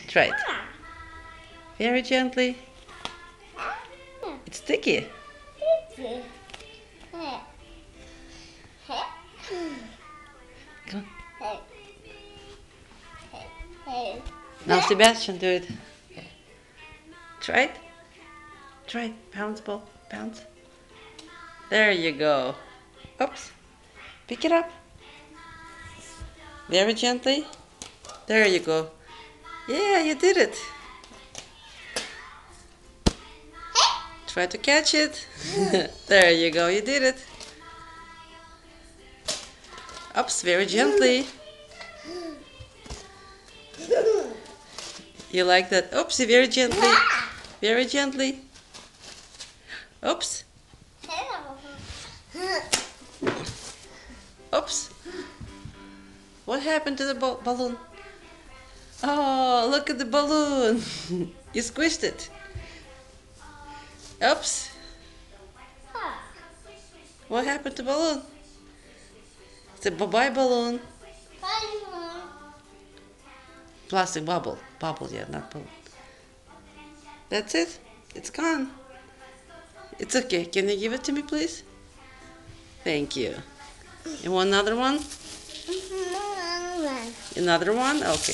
Try it. Very gently. It's sticky. Come on. Now Sebastian, do it. Try it. Try it. Bounce, ball. Bounce. There you go. Oops. Pick it up. Very gently. There you go. Yeah, you did it. Try to catch it. There you go. You did it. Oops. Very gently. You like that? Oopsie, very gently. Very gently. Oops. Oops. What happened to the balloon? Oh, look at the balloon. You squished it. Oops. What happened to balloon? It's a bye-bye balloon. Plastic bubble. Bubble, yeah, not balloon. That's it. It's gone. It's okay. Can you give it to me, please? Thank you. You want another one? Another one? Okay.